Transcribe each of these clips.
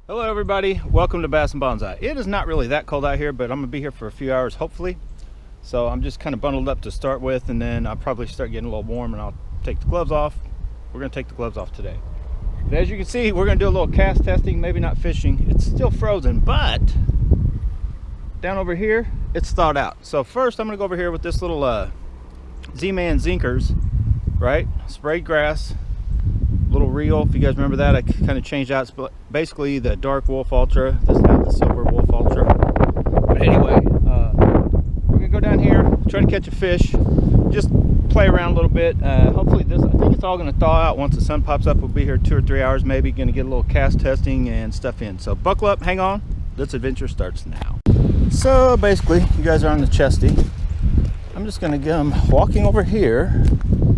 Hello everybody, welcome to Bass and Bonsai. It is not really that cold out here, but I'm gonna be here for a few hours hopefully. So I'm just kind of bundled up to start with, and then I'll probably start getting a little warm and I'll take the gloves off. We're gonna take the gloves off today. But as you can see, we're gonna do a little cast testing, maybe not fishing. It's still frozen, but down over here, it's thawed out. So first I'm gonna go over here with this little Z-Man Zinkers, right? Sprayed grass. Little reel, if you guys remember that, I kind of changed out. It's basically the dark Wolf Ultra. This is now the silver Wolf Ultra. But anyway, we're gonna go down here, try to catch a fish, just play around a little bit. Hopefully I think it's all gonna thaw out once the sun pops up. We'll be here 2 or 3 hours, maybe gonna get a little cast testing and stuff in. So buckle up, hang on. This adventure starts now. So basically, you guys are on the chesty. I'm just gonna get them walking over here.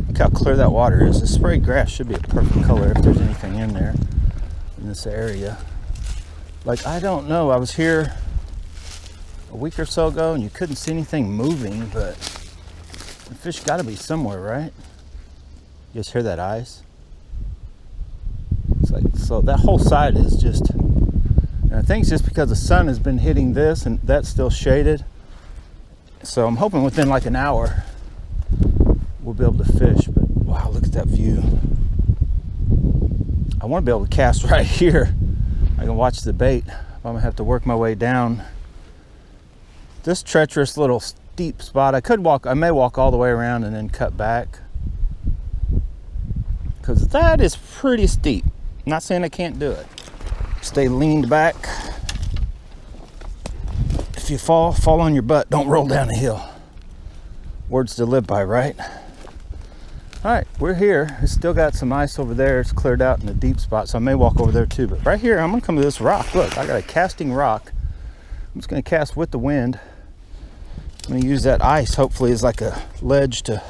Look how clear that water is. The sprayed grass should be a perfect color if there's anything in there in this area. Like, I don't know, I was here a week or so ago and you couldn't see anything moving, but the fish got to be somewhere, right? You guys hear that ice? It's like, so that whole side is just, and I think it's just because the sun has been hitting this and that's still shaded. So I'm hoping within like an hour we'll be able to fish. But wow, look at that view. I want to be able to cast right here. I can watch the bait. I'm gonna have to work my way down this treacherous little steep spot. I may walk all the way around and then cut back, because that is pretty steep. I'm not saying I can't do it. Stay leaned back. If you fall on your butt, don't roll down the hill. Words to live by, right? All right, we're here. It's still got some ice over there. It's cleared out in the deep spot, so I may walk over there too. But right here, I'm gonna come to this rock. Look, I got a casting rock. I'm just gonna cast with the wind. I'm gonna use that ice, hopefully, as like a ledge to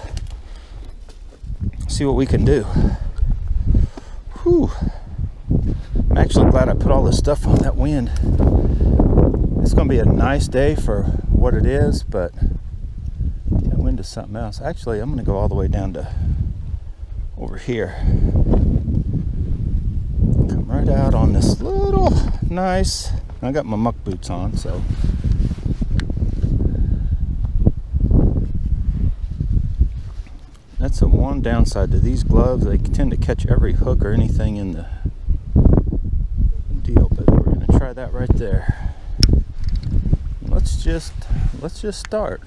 see what we can do. Whew. I'm actually glad I put all this stuff on that wind. It's gonna be a nice day for what it is, but that wind is something else. Actually, I'm gonna go all the way down to over here. Come right out on this little nice, I got my muck boots on, so that's the one downside to these gloves. They tend to catch every hook or anything in the deal, but we're gonna try that right there. Let's just start.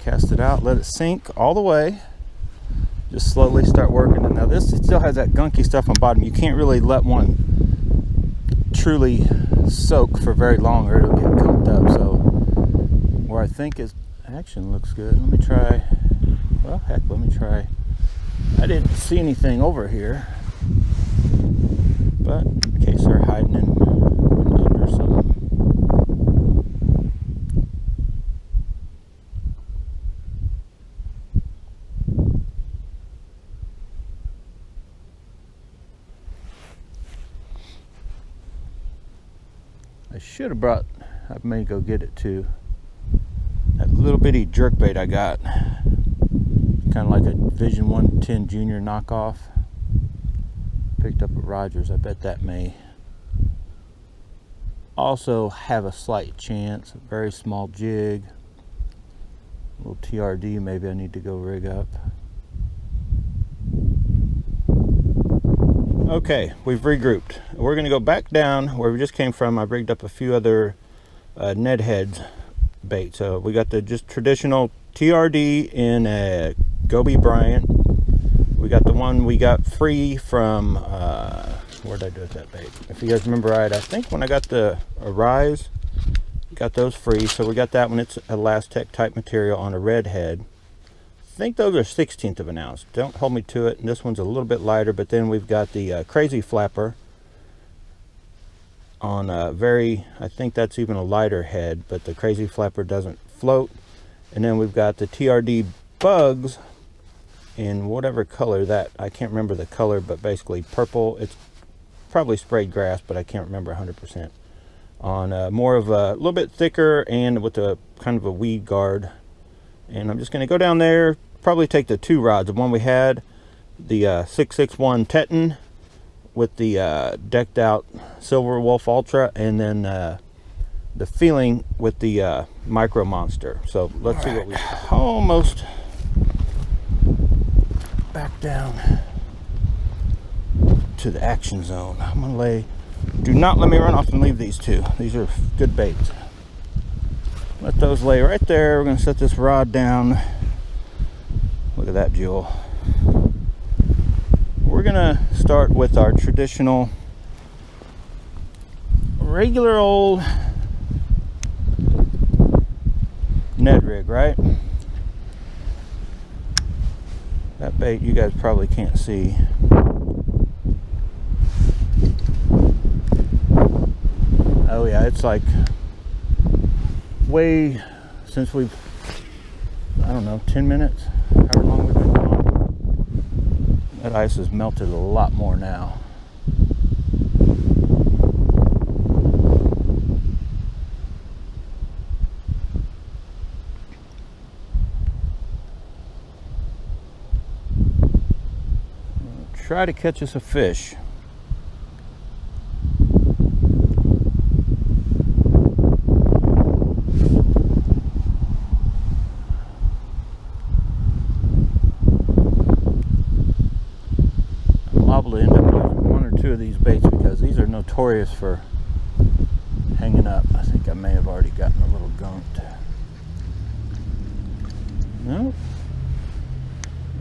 Cast it out, let it sink all the way. Just slowly start working it. Now this still has that gunky stuff on bottom. You can't really let one truly soak for very long or it'll get gunked up. So where I think is action looks good. Let me try. Well, heck, let me try. I didn't see anything over here, but in case they're hiding in under something. I should have brought, I may go get it too, that little bitty jerkbait I got. Kind of like a Vision 110 Junior knockoff. Picked up at Rogers. I bet that may also have a slight chance. A very small jig. A little TRD maybe I need to go rig up. Okay, we've regrouped. We're going to go back down where we just came from. I rigged up a few other Ned heads bait. So we got the just traditional TRD in a Goby Bryant. We got the one we got free from, where did I do with that bait? If you guys remember right, I think when I got the Arise, got those free. So we got that one. It's a Lastec type material on a red head. I think those are 1/16 of an ounce. Don't hold me to it. And this one's a little bit lighter, but then we've got the Crazy Flapper on a very, I think that's even a lighter head, but the Crazy Flapper doesn't float. And then we've got the TRD Bugs in whatever color that, I can't remember the color, but basically purple. It's probably sprayed grass, but I can't remember 100%. On more of a little bit thicker and with a kind of a weed guard. And I'm just going to go down there, probably take the 2 rods. The one we had, the 661 Teton, with the decked out Silver Wolf Ultra, and then the feeling with the Micro Monster. So let's see what we almost back down to the action zone. I'm gonna lay, do not let me run off and leave these two. These are good baits. Let those lay right there. We're gonna set this rod down. Look at that jewel. We're gonna start with our traditional regular old Ned rig, right? That bait you guys probably can't see. Oh yeah, it's like way since we've, I don't know, 10 minutes, however long we've been gone. That ice has melted a lot more now. Try to catch us a fish. I'm liable to end up with one or two of these baits because these are notorious for hanging up. I think I may have already gotten a little gunked. Nope.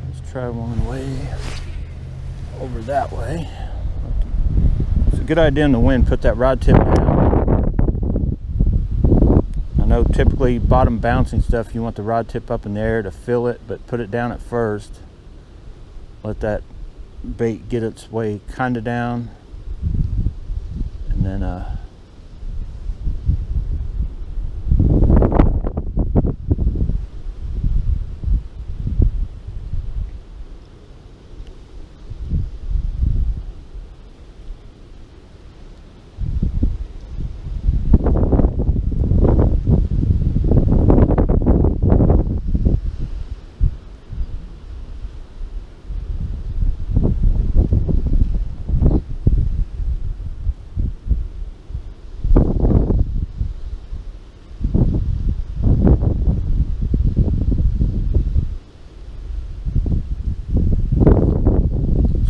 Let's try one way over that way. It's a good idea in the wind, put that rod tip down. I know typically bottom bouncing stuff, you want the rod tip up in the air to fill it, but put it down at first. Let that bait get its way kind of down, and then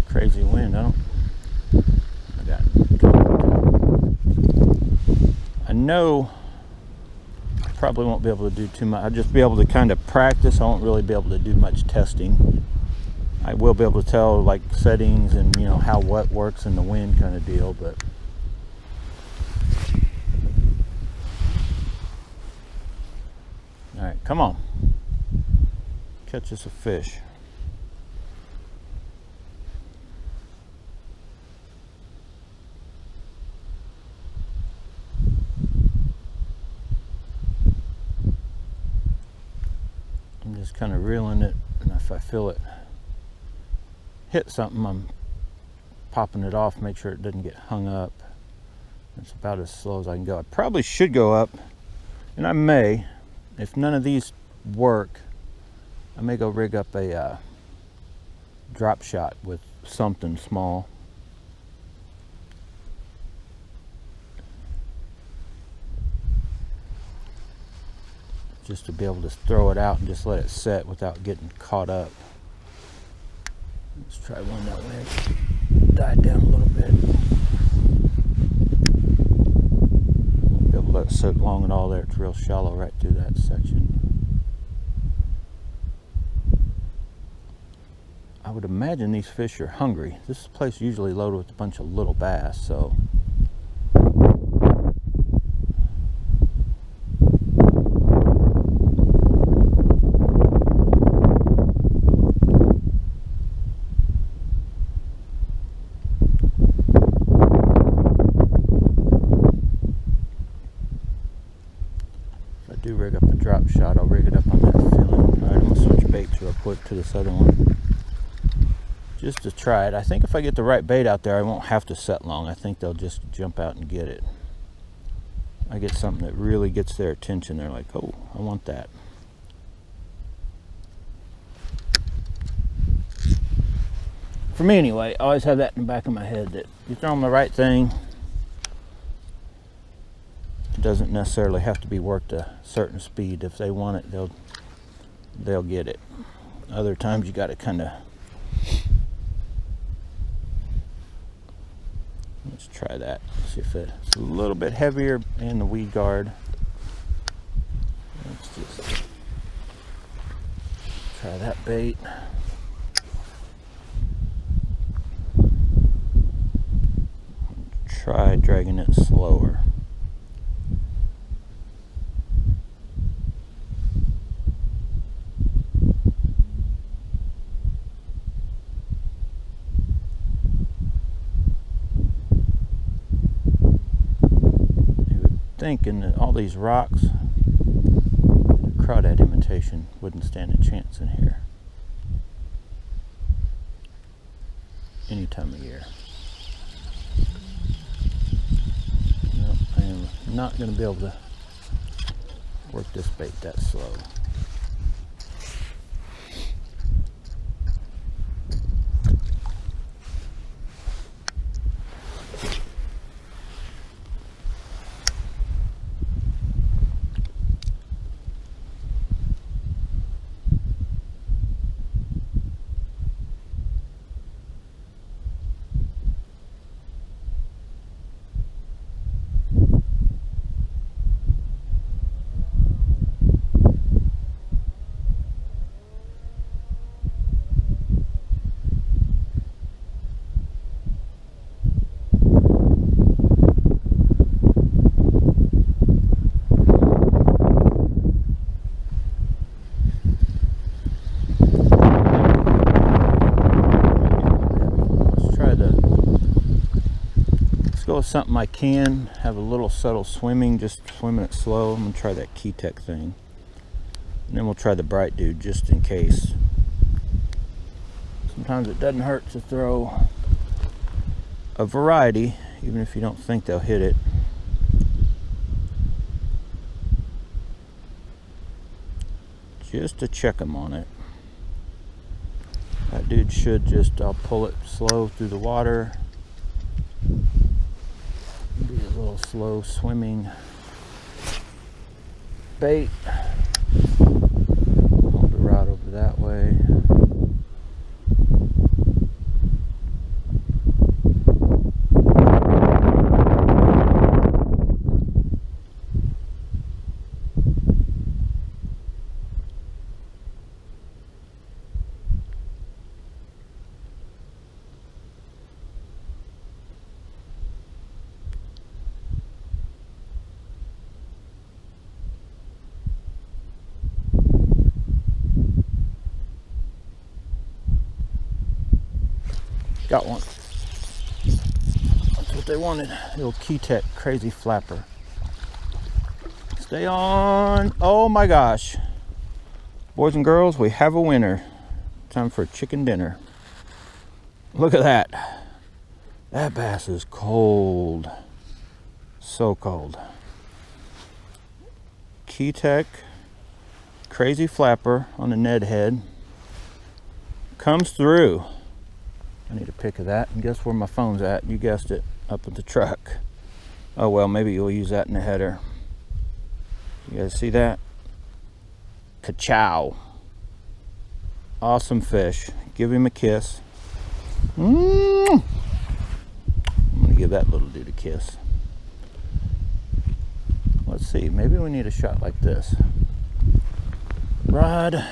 crazy wind. I know I probably won't be able to do too much. I'll just be able to kind of practice. I won't really be able to do much testing. I will be able to tell like settings and, you know, how what works in the wind kind of deal, but all right, come on, catch us a fish. I'm just kind of reeling it, and if I feel it hit something, I'm popping it off, make sure it doesn't get hung up. It's about as slow as I can go. I probably should go up, and I may, if none of these work, I may go rig up a drop shot with something small. Just to be able to throw it out and just let it set without getting caught up. Let's try one that way. Died down a little bit. Be able to let it sit long at all there. It's real shallow right through that section. I would imagine these fish are hungry. This place is usually loaded with a bunch of little bass, so do rig up a drop shot, I'll rig it up on that filling. Alright, I'm going to switch baits real quick to this other one just to try it. I think if I get the right bait out there, I won't have to set long. I think they'll just jump out and get it. I get something that really gets their attention. They're like, oh, I want that. For me anyway, I always have that in the back of my head that you throw them the right thing. It doesn't necessarily have to be worked a certain speed. If they want it, they'll get it. Other times you got to kind of, let's try that. See if it's a little bit heavier in the weed guard. Let's just try that bait. Try dragging it slower. Thinking all these rocks, crawdad imitation wouldn't stand a chance in here any time of year. Nope, I am not going to be able to work this bait that slow. Something I can have a little subtle swimming, just swimming it slow. I'm gonna try that Key Tech thing, and then we'll try the Bright Dude just in case. Sometimes it doesn't hurt to throw a variety, even if you don't think they'll hit it. Just to check them on it. That dude should just, I'll pull it slow through the water. Be a little slow swimming bait. Hold the rod over that way. Got one. That's what they wanted. Little Key Tech crazy flapper. Stay on. Oh my gosh. Boys and girls, we have a winner. Time for chicken dinner. Look at that. That bass is cold. So cold. Key Tech crazy flapper on the Ned head. Comes through. I need a pic of that, and guess where my phone's at? You guessed it, up at the truck. Oh well, maybe you'll use that in the header. You guys see that? Ka-chow. Awesome fish. Give him a kiss. I'm gonna give that little dude a kiss. Let's see, maybe we need a shot like this. Rod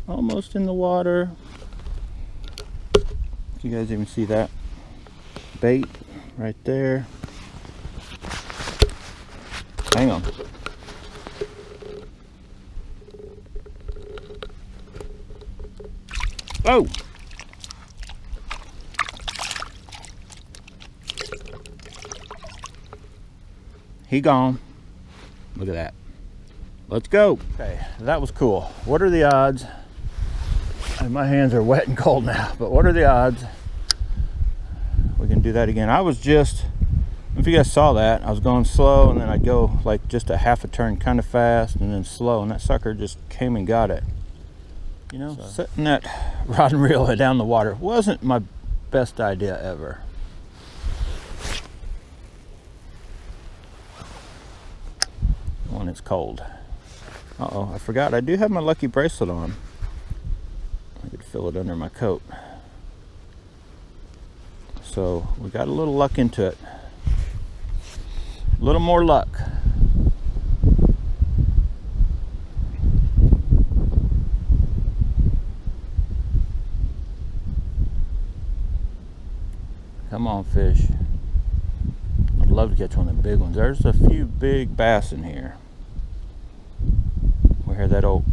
almost in the water. You guys even see that bait right there? Hang on. Oh! He gone. Look at that. Let's go. Okay, that was cool. What are the odds? And my hands are wet and cold now, but what are the odds we can do that again? I was just, if you guys saw that, I was going slow, and then I'd go like just a half a turn kind of fast and then slow, and that sucker just came and got it. You know, setting that rod and reel down the water wasn't my best idea ever. When it's cold. Uh-oh, I forgot I do have my lucky bracelet on. I could feel it under my coat. So we got a little luck into it. A little more luck. Come on, fish. I'd love to catch one of the big ones. There's a few big bass in here. We hear that old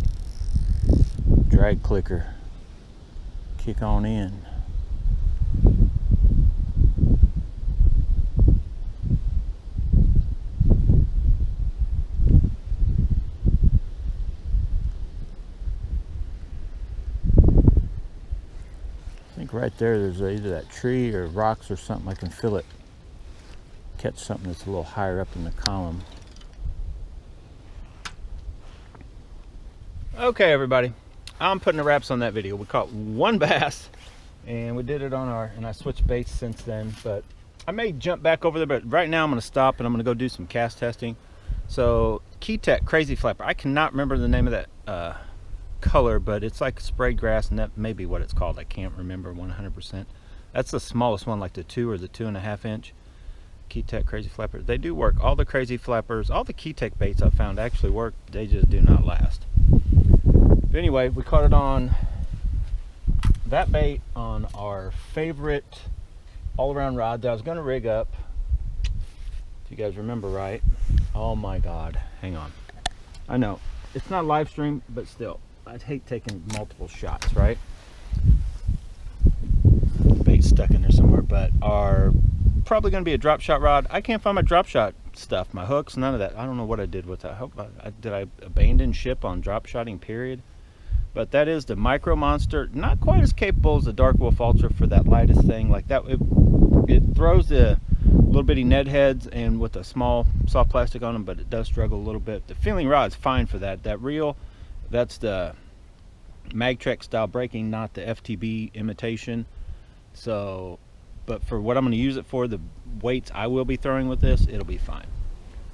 drag clicker kick on in. I think right there's either that tree or rocks or something. I can feel it catch something that's a little higher up in the column. Okay, everybody, I'm putting the wraps on that video. We caught one bass and we did it on our, and I switched baits since then, but I may jump back over there, but right now I'm going to stop and I'm going to go do some cast testing. So Keitech Crazy Flapper, I cannot remember the name of that color, but it's like sprayed grass, and that may be what it's called. I can't remember 100%. That's the smallest one, like the 2 or the 2.5 inch. Keitech Crazy Flapper. They do work. All the Crazy Flappers, all the Keitech baits I've found actually work. They just do not last. But anyway, we caught it on that bait on our favorite all-around rod that I was going to rig up. If you guys remember right. Oh my God. Hang on. I know. It's not live stream, but still. I'd hate taking multiple shots, right? Bait's stuck in there somewhere, but our probably going to be a drop shot rod. I can't find my drop shot stuff, my hooks, none of that. I don't know what I did with that. I hope did I abandon ship on drop shotting, period. But that is the Micro Monster. Not quite as capable as the Dark Wolf Ultra for that lightest thing. Like that, it throws the little bitty Ned heads and with a small soft plastic on them, but it does struggle a little bit. The feeling rod's fine for that. That reel, that's the Magtrek style braking, not the FTB imitation. So, but for what I'm going to use it for, the weights I will be throwing with this, it'll be fine.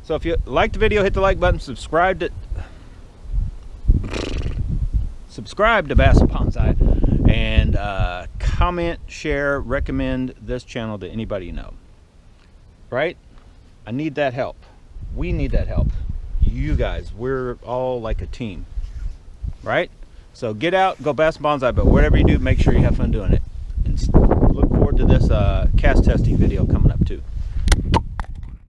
So if you liked the video, hit the like button, subscribe to Bass Bonsai, and comment, share, recommend this channel to anybody you know. Right? I need that help. We need that help. You guys, we're all like a team. Right? So get out, go bass bonsai, but whatever you do, make sure you have fun doing it. And look forward to this cast testing video coming up too.